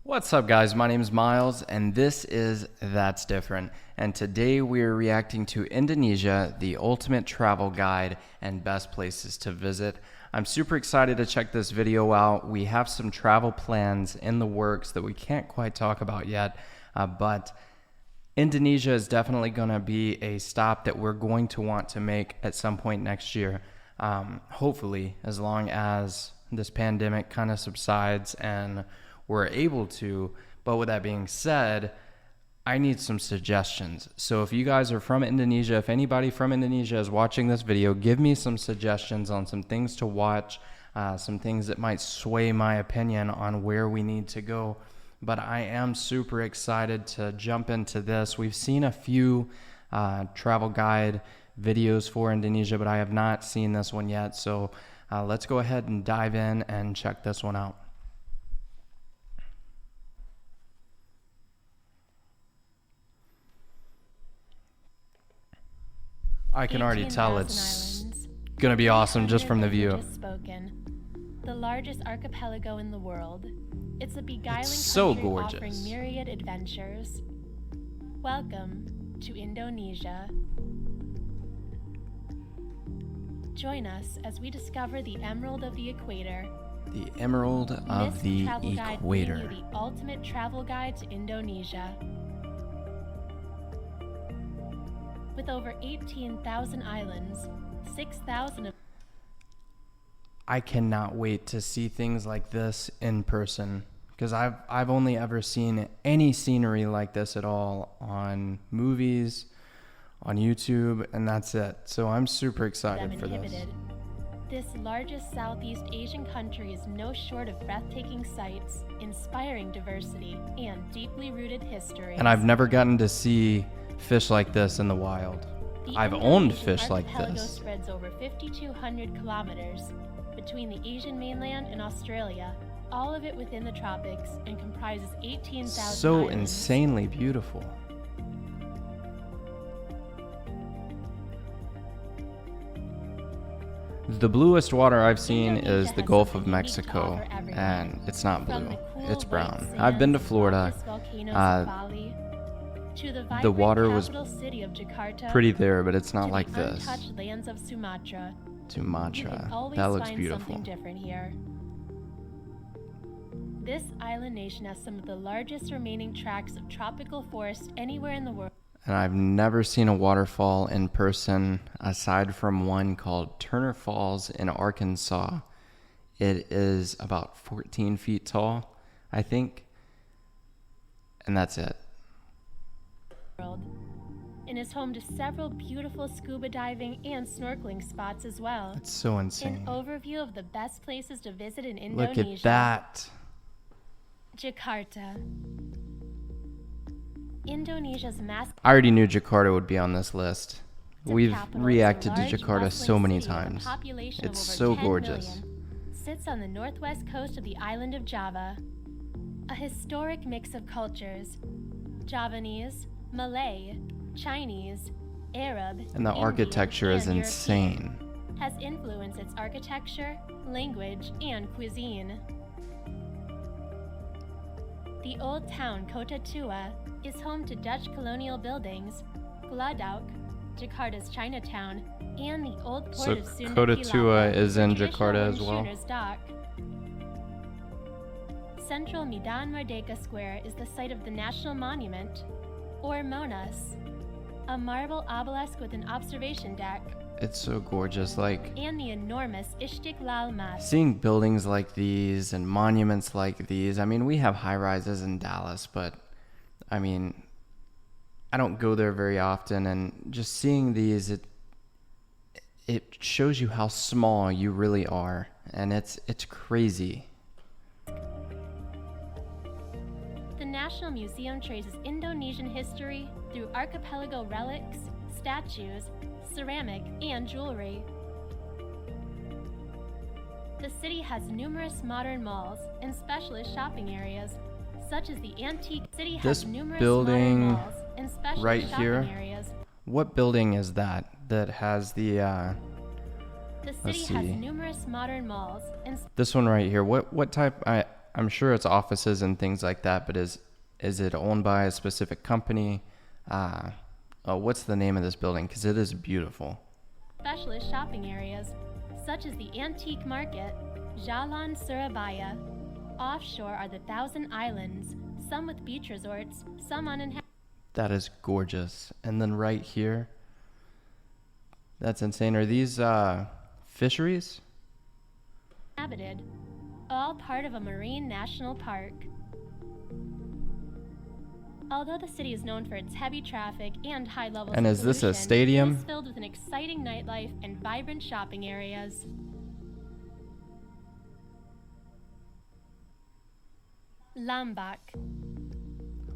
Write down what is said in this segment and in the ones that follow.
What's up, guys? My name is Miles and this is That's Different, and today we are reacting to Indonesia, the ultimate travel guide and best places to visit. I'm super excited to check this video out. We have some travel plans in the works that we can't quite talk about yet, but Indonesia is definitely going to be a stop that we're going to want to make at some point next year, hopefully, as long as this pandemic kind of subsides and we're able to. But with that being said, I need some suggestions. So if you guys are from Indonesia, if anybody from Indonesia is watching this video, give me some suggestions on some things to watch, some things that might sway my opinion on where we need to go. But I am super excited to jump into this. We've seen a few travel guide videos for Indonesia, but I have not seen this one yet. So let's go ahead and dive in and check this one out. I can already tell it's gonna be awesome just from the view. The largest archipelago in the world. It's a beguiling so country gorgeous, offering myriad adventures. Welcome to Indonesia. Join us as we discover the Emerald of the Equator. The Emerald of the Equator. You the ultimate travel guide to Indonesia. With over 18,000 islands, 6,000 of... I cannot wait to see things like this in person, because I've only ever seen any scenery like this at all on movies, on YouTube, and that's it. So I'm super excited for this. This largest Southeast Asian country is no short of breathtaking sights, inspiring diversity, and deeply rooted history. And I've never gotten to see fish like this in the wild. I've owned fish like this. The spreads over 5,200 kilometers between the Asian mainland and Australia, all of it within the tropics, and comprises 18,000 so islands. Insanely beautiful. The bluest water I've seen is the Gulf of Mexico, and it's not blue, it's brown. I've been to Florida. The water was pretty there, but it's not like this. Lands of Sumatra. That looks beautiful. Here. This island nation has some of the largest remaining tracts of tropical forest anywhere in the world. And I've never seen a waterfall in person aside from one called Turner Falls in Arkansas. It is about 14 feet tall, I think, and that's it. And is home to several beautiful scuba diving and snorkeling spots as well. It's so insane. An overview of the best places to visit in Indonesia. Look at that. Jakarta. Indonesia's mass. I already knew Jakarta would be on this list. We've reacted to Jakarta so many times. It's so gorgeous. Sits on the northwest coast of the island of Java. A historic mix of cultures. Javanese, Malay, Chinese, Arab, and the architecture is insane. Has influenced its architecture, language, and cuisine. The old town Kota Tua is home to Dutch colonial buildings, Gladauk, Jakarta's Chinatown, and the old port of Sunda Kota Tua is in Jakarta as well. Dock. Central Medan Merdeka Square is the site of the National Monument, or Monas, a marble obelisk with an observation deck. It's so gorgeous, like, and the enormous Istiqlal Mosque. Seeing buildings like these and monuments like these. I mean, we have high rises in Dallas, but I mean, I don't go there very often, and just seeing these, it shows you how small you really are, and it's crazy. The National Museum traces Indonesian history through archipelago relics, statues, ceramic, and jewelry. The city has numerous modern malls and specialist shopping areas, such as the antique city has this numerous building modern malls and specialist right shopping here, areas. What building is that has the The city has numerous modern malls and this one right here, what type, I'm sure it's offices and things like that, but is it owned by a specific company? What's the name of this building? Because it is beautiful. Specialist shopping areas, such as the Antique Market, Jalan Surabaya. Offshore are the Thousand Islands, some with beach resorts, some uninhabited. That is gorgeous. And then right here, that's insane. Are these fisheries? All part of a marine national park. Although the city is known for its heavy traffic and high levels And of is this a pollution, stadium? it is filled with an exciting nightlife and vibrant shopping areas. Lombok.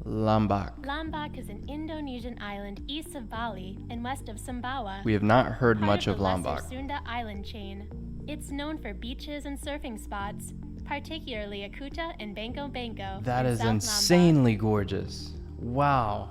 Lombok is an Indonesian island east of Bali and west of Sumbawa. We have not heard part much of of the Lombok. Lesser Sunda island chain. It's known for beaches and surfing spots, particularly Kuta and Banco Banco. That in is South insanely gorgeous. Wow.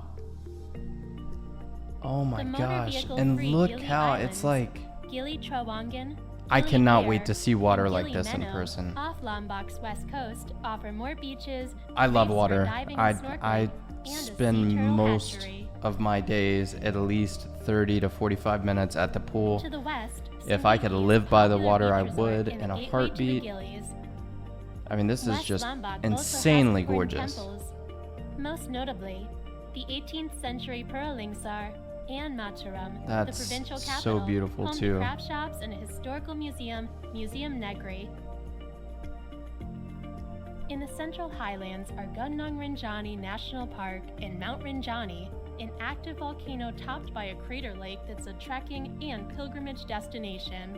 Oh my The motor gosh. vehicle And free look Gili how Islands, it's like, Gili Trawangan, I Gili cannot Air, wait to see water and like Gili this in Meno, person. Off Lombok's west coast, offer more beaches. I love places for water. diving and I snorkeling, and a spend sea turtle most hatchery. of my days at least 30 to 45 minutes at the pool. To the west, If I could live by the water, I would in in a the gateway to the heartbeat. Gillies. I mean, this is West just Lombok also has insanely important gorgeous. temples, most notably the 18th century Puralingsar and Mataram, That's the provincial so capital, beautiful, home too. to craft shops and a historical museum, Museum Negri. In the Central Highlands are Gunung Rinjani National Park and Mount Rinjani, an active volcano topped by a crater lake that's a trekking and pilgrimage destination.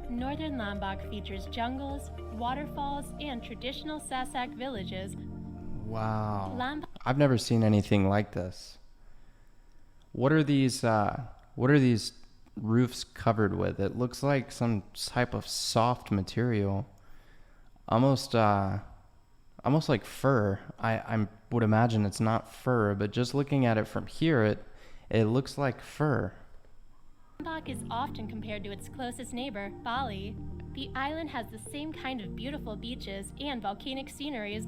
Northern Lombok features jungles, waterfalls, and traditional Sasak villages. Wow. Lombok I've never seen anything like this. What are these roofs covered with? It looks like some type of soft material. Almost like fur. I would imagine it's not fur, but just looking at it from here, it looks like fur. Lombok is often compared to its closest neighbor, Bali. The island has the same kind of beautiful beaches and volcanic sceneries,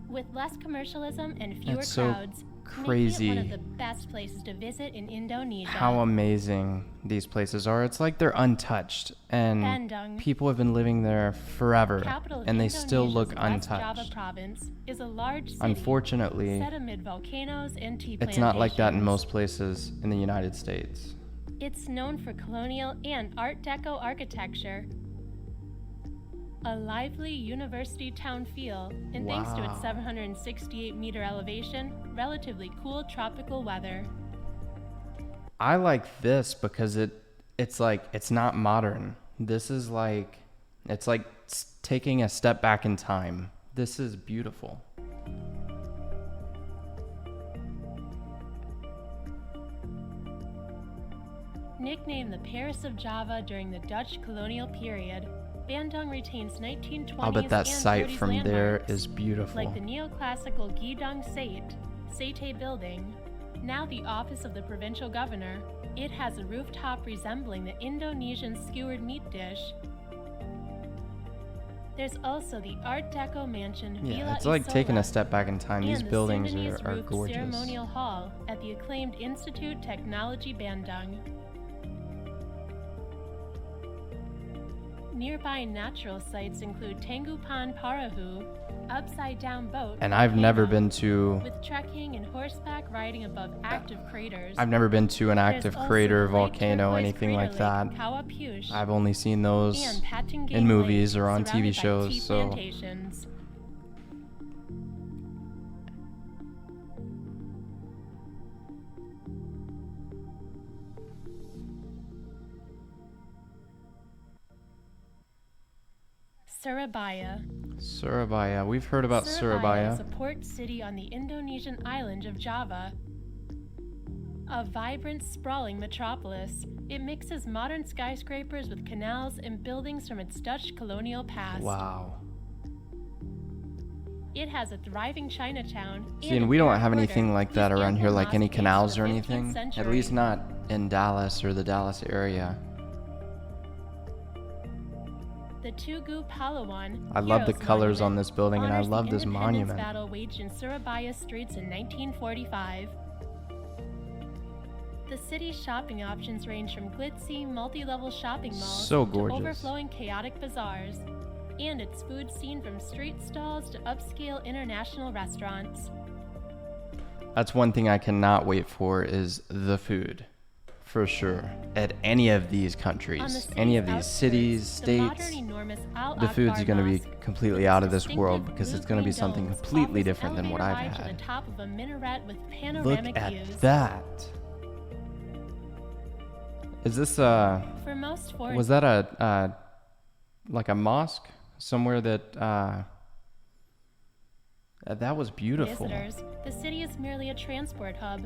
with less commercialism and fewer That's so crowds, crazy. making it one of the best places to visit in Indonesia. How amazing these places are. It's like they're untouched, and Bandung, people have been living there forever, capital of and they still look Indonesia's West Java untouched. province, is a large city Unfortunately, set amid volcanoes and tea it's not like that in plantations. most places in the United States. It's known for colonial and Art Deco architecture, a lively university town feel, and thanks to its Wow. 768-meter elevation, relatively cool tropical weather. I like this because it's like it's not modern. This is like it's like taking a step back in time. This is beautiful. Nicknamed the Paris of Java during the Dutch colonial period, Bandung retains 1920s I'll bet that and sight 30s from there landmarks, is beautiful. like the neoclassical Gidang Sate building, now the office of the provincial governor. It has a rooftop resembling the Indonesian skewered meat dish. There's also the Art Deco mansion Yeah, Villa it's like taking a Isola step back in time. These and the buildings Sundanese are roofed gorgeous. ceremonial hall at the acclaimed Institute Technology Bandung. Nearby natural sites include Tanggupan Parahu, upside-down boat, And I've never volcano, been to with trekking and horseback riding above active craters. I've never been to an There's active also crater, the light volcano, turquoise anything crater like lake, that. Kawa Push, I've only seen those and Patang in movies Lake, or on TV surrounded by shows, tea so plantations. Surabaya. Surabaya. We've heard about Surabaya is Surabaya. a port city on the Indonesian island of Java. A vibrant, sprawling metropolis, it mixes modern skyscrapers with canals and buildings from its Dutch colonial past. Wow. It has a thriving Chinatown. See, and we don't have border anything like that whose around here, ample like any mosque dates canals to or the 15th anything. At century. least not in Dallas or the Dallas area. The Tugu Pahlawan I love the Heroes colors on Monument this building, and I honors the love this independence monument. battle waged in Surabaya streets in 1945. The city's shopping options range from glitzy, multi-level shopping malls So to gorgeous. overflowing chaotic bazaars, and its food scene from street stalls to upscale international restaurants. That's one thing I cannot wait for is the food, for sure. At any of these On the countries, city's any of these outskirts, cities, the modern states, enormous Al the food's Akbar going to be Mosque, completely with out its of this world distinctive because it's going to be blue-green something domes, completely offers an different than what elevator I've ride to had. the top of a minaret with Look panoramic at views. that. Is this For most foreign was that a like a mosque somewhere that that was beautiful. visitors, the city is merely a transport hub.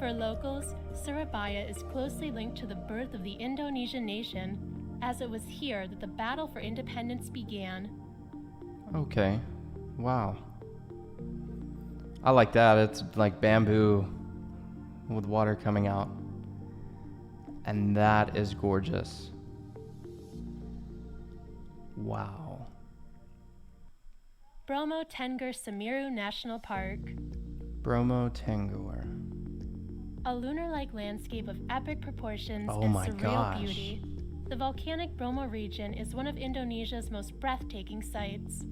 For locals, Surabaya is closely linked to the birth of the Indonesian nation, as it was here that the battle for independence began. Okay. Wow. I like that. It's like bamboo with water coming out. And that is gorgeous. Wow. Bromo Tenger Semeru National Park, Bromo Tenger. a lunar-like landscape of epic proportions Oh and my surreal gosh. beauty. The volcanic Bromo region is one of Indonesia's most breathtaking sights.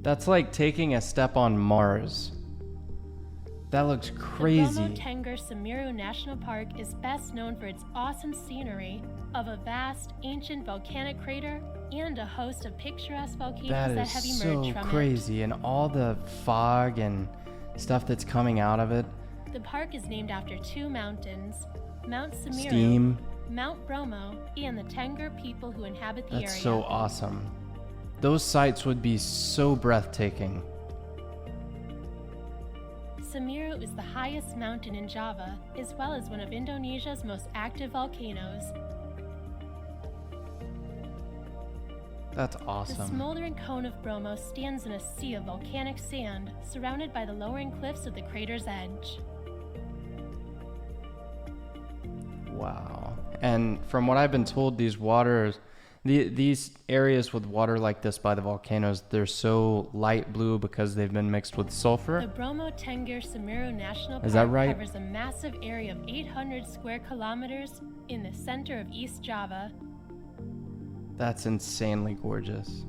That's like taking a step on Mars. That looks The Bromo crazy. Tenger Semeru National Park is best known for its awesome scenery of a vast, ancient volcanic crater and a host of picturesque volcanoes That that is have so emerged from crazy. And all the fog and stuff that's coming out of it. it. The park is named after two mountains, Mount Semeru, Steam. Mount Bromo, and the Tenger people who inhabit the That's area. so awesome. Those sights would be so breathtaking. Semeru is the highest mountain in Java, as well as one of Indonesia's most active volcanoes. That's The awesome. smoldering cone of Bromo stands in a sea of volcanic sand, surrounded by the lowering cliffs of the crater's edge. Wow. And from what I've been told, these waters, these areas with water like this by the volcanoes, they're so light blue because they've been mixed with The sulfur. Bromo Tenger Semeru National Park Is that right? covers a massive area of 800 square kilometers in the center of East Java. That's insanely gorgeous.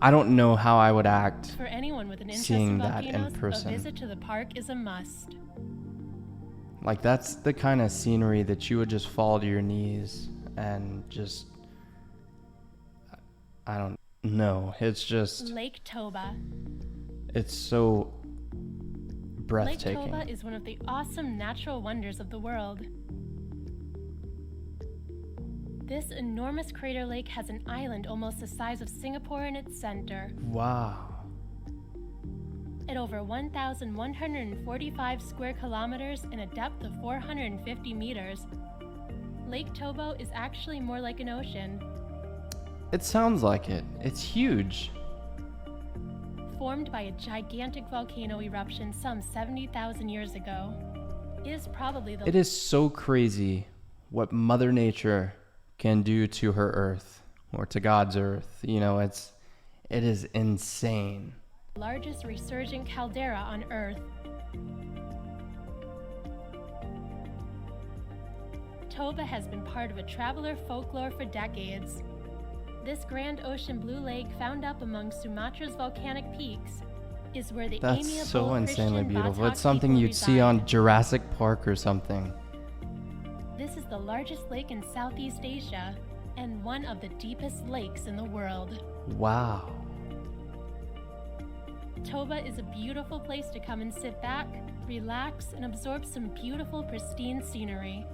I don't know how I would act. For anyone with an interest Seeing in that in volcanoes, person. a visit to the park is a must. Like, that's the kind of scenery that you would just fall to your knees and just, I don't know. It's just, Lake Toba. it's so Lake breathtaking. Toba is one of the awesome natural wonders of the world. This enormous crater lake has an island almost the size of Singapore in its center. Wow. At over 1,145 square kilometers and a depth of 450 meters, Lake Toba is actually more like an ocean. It sounds like it. It's huge. Formed by a gigantic volcano eruption some 70,000 years ago, it is probably the It is so crazy what Mother Nature can do to her earth or to God's earth. You know, it is insane. largest resurgent caldera on Earth. Toba has been part of a traveler folklore for decades. This grand ocean blue lake found up among Sumatra's volcanic peaks is where the That's amiable so insanely Christian beautiful. Batak It's something people you'd see reside. on Jurassic Park or something. This is the largest lake in Southeast Asia and one of the deepest lakes in the world. Wow. Toba is a beautiful place to come and sit back, relax, and absorb some beautiful, pristine scenery.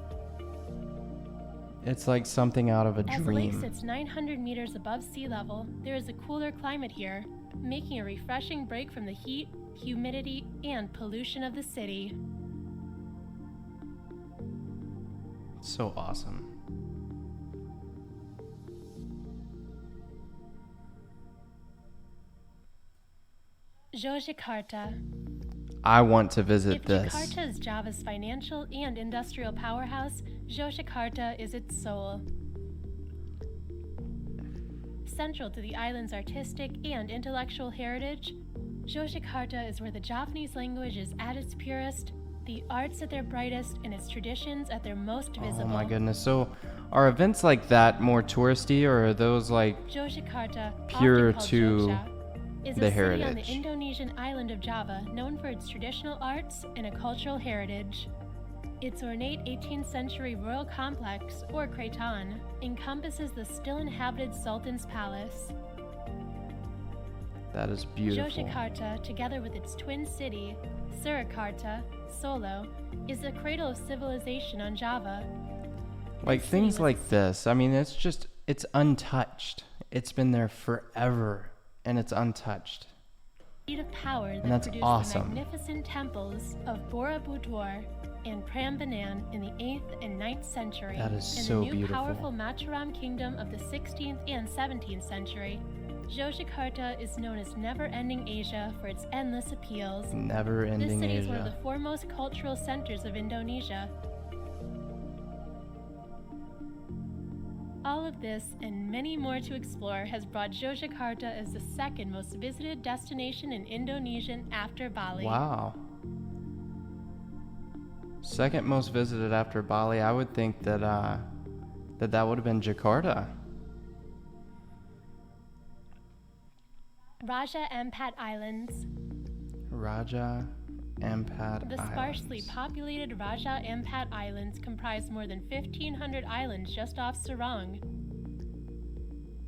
It's like something out of a As the lake dream. sits 900 meters above sea level, there is a cooler climate here, making a refreshing break from the heat, humidity, and pollution of the city. So awesome. Yogyakarta. I want to visit If this. Jakarta is Java's financial and industrial powerhouse, Yogyakarta is its soul. Central to the island's artistic and intellectual heritage, Yogyakarta is where the Javanese language is at its purest, the arts at their brightest, and its traditions at their most visible. Oh my goodness. So are events like that more touristy, or are those like Yogyakarta, pure often called to Jogja, is the a city on the heritage? Indonesian island of Java known for its traditional arts and a cultural heritage. Its ornate 18th century royal complex, or Kraton, encompasses the still inhabited Sultan's Palace. That is beautiful. Yogyakarta, together with its twin city, Surakarta, Solo, is the cradle of civilization on Java. Like This things city like was this, I mean, it's untouched. It's been there forever, and it's untouched. a seat of power that And that's produced awesome. the magnificent temples of Borobudur and Prambanan in the 8th and 9th century, That is and so the new beautiful. powerful Mataram kingdom of the 16th and 17th century. Yogyakarta is known as never-ending Asia for its endless appeals. This Never-ending city is one of Asia. the foremost cultural centers of Indonesia. All of this and many more to explore has brought Yogyakarta as the second most visited destination in Indonesia after Bali. Wow. Second most visited after Bali. I would think that that would have been Jakarta. Raja Ampat Islands. Raja Ampat The sparsely Islands. populated Raja Ampat Islands comprise more than 1,500 islands just off Sarong.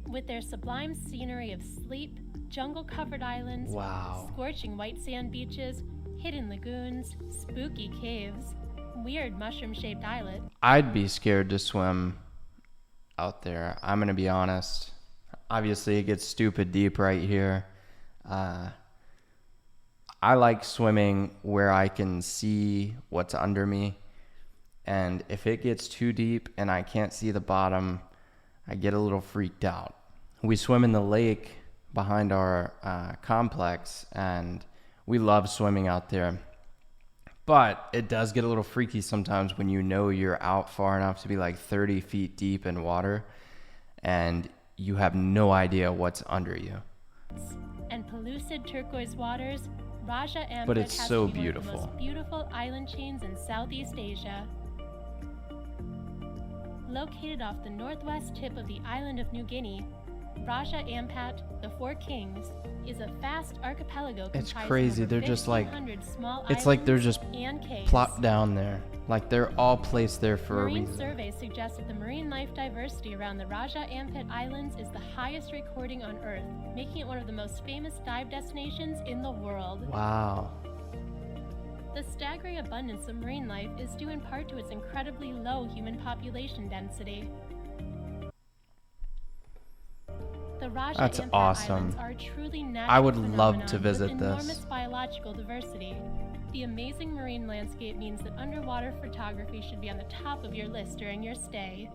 With their sublime scenery of sleep, jungle-covered islands, Wow. scorching white sand beaches, hidden lagoons, spooky caves, weird mushroom-shaped islet. I'd be scared to swim out there. I'm gonna be honest. Obviously, it gets stupid deep right here. I like swimming where I can see what's under me. And if it gets too deep and I can't see the bottom, I get a little freaked out. We swim in the lake behind our complex, and we love swimming out there. But it does get a little freaky sometimes when you know you're out far enough to be like 30 feet deep in water, and you have no idea what's under you. And pellucid turquoise waters, Raja Ampat But it's has so to be one of the beautiful. most beautiful island chains in Southeast Asia. Located off the northwest tip of the island of New Guinea, Raja Ampat, the Four Kings, is a vast archipelago It's comprising crazy. over They're just like, 1,500 small it's like they're islands just and caves. plopped down there. Like they're all placed there for a Marine reason. surveys suggest that the marine life diversity around the Raja Ampat Islands is the highest recording on Earth, making it one of the most famous dive destinations in the world. Wow. The staggering abundance of marine life is due in part to its incredibly low human population density. The Raja That's Ampat awesome. Islands are a truly natural I would love to phenomenon visit with this. enormous biological diversity. The amazing marine landscape means that underwater photography should be on the top of your list during your stay.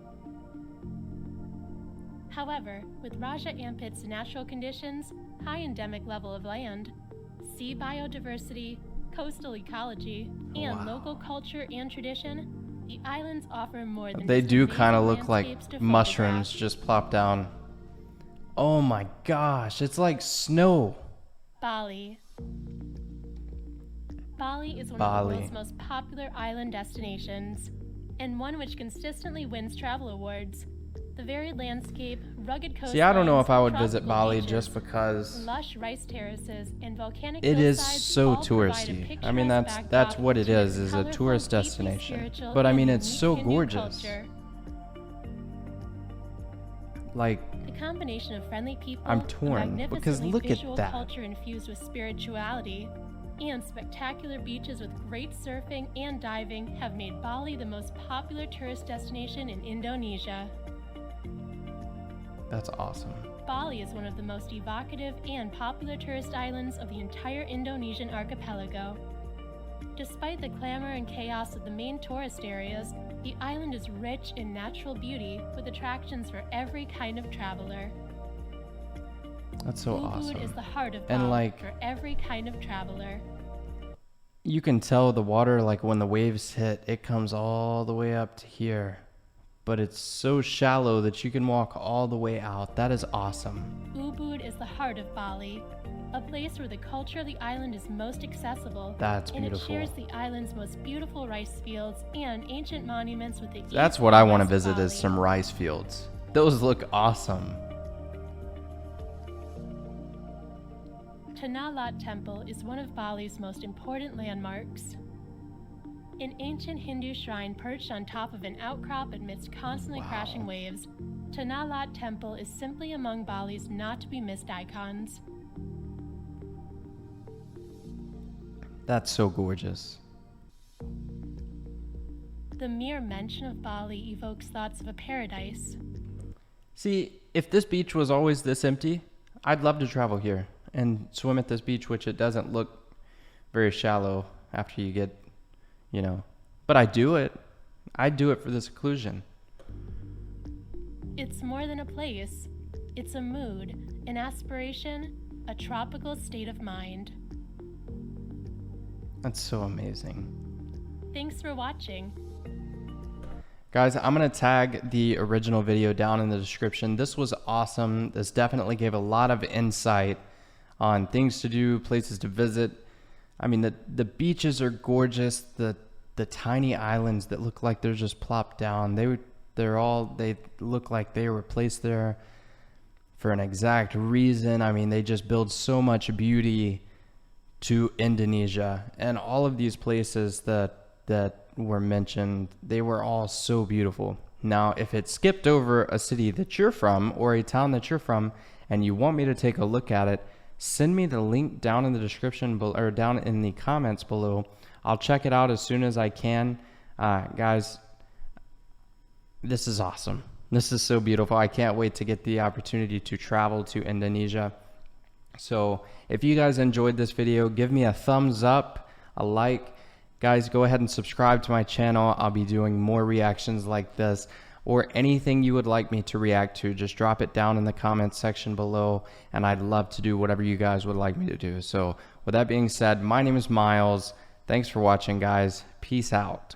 However, with Raja Ampat's natural conditions, high endemic level of land, sea biodiversity, coastal ecology, and Wow. local culture and tradition, the islands offer more than They just do amazing kind of look like landscapes to mushrooms photograph. just plopped down. Oh my gosh, it's like snow. Bali. Bali is one of the Bali. world's most popular island destinations, and one which consistently wins travel awards. The varied landscape, rugged coastlines, See, I don't know if I would tropical visit Bali beaches, just because lush rice terraces, and volcanic it is hillsides so all provide a touristy. I mean, picturesque that's backdrop what it to this is a colorful, tourist deeply destination. spiritual, But I mean, and it's unique so Hindu gorgeous. culture. Like, The combination of friendly people, I'm a torn, because magnificently look at visual that. culture infused with spirituality, and spectacular beaches with great surfing and diving have made Bali the most popular tourist destination in Indonesia. that's awesome. Bali is one of the most evocative and popular tourist islands of the entire Indonesian archipelago. Despite the clamor and chaos of the main tourist areas, the island is rich in natural beauty with attractions for every kind of traveler. That's so Ubud awesome. is the heart of And, Bali like, for every kind of traveler. You can tell the water, like when the waves hit, it comes all the way up to here. but it's so shallow that you can walk all the way out. That is awesome. Ubud is the heart of Bali, a place where the culture of the island is most accessible. That's and beautiful. it shares the island's most beautiful rice fields and ancient monuments with the That's east what and I want to west of visit is Bali. some rice fields. Those look awesome. Tanalat Temple is one of Bali's most important landmarks. An ancient Hindu shrine perched on top of an outcrop amidst constantly crashing waves, Tanalat Temple is simply among Bali's not-to-be-missed icons. That's so gorgeous. The mere mention of Bali evokes thoughts of a paradise. See, if this beach was always this empty, I'd love to travel here and swim at this beach, which it doesn't look very shallow after you get, but I do it. I do it for the seclusion. It's more than a place. It's a mood, an aspiration, a tropical state of mind. That's so amazing. Thanks for watching. Guys, I'm going to tag the original video down in the description. This was awesome. This definitely gave a lot of insight on things to do, places to visit. I mean, the beaches are gorgeous. The tiny islands that look like they're just plopped down. They look like they were placed there for an exact reason. I mean, they just build so much beauty to Indonesia, and all of these places that were mentioned, they were all so beautiful. Now, if it skipped over a city that you're from or a town that you're from and you want me to take a look at it, send me the link down in the description or down in the comments below. I'll check it out as soon as I can. Guys, this is awesome. This is so beautiful. I can't wait to get the opportunity to travel to Indonesia. So if you guys enjoyed this video, give me a thumbs up, a like. Guys, go ahead and subscribe to my channel. I'll be doing more reactions like this, or anything you would like me to react to. Just drop it down in the comments section below, and I'd love to do whatever you guys would like me to do. So with that being said, my name is Miles. Thanks for watching, guys. Peace out.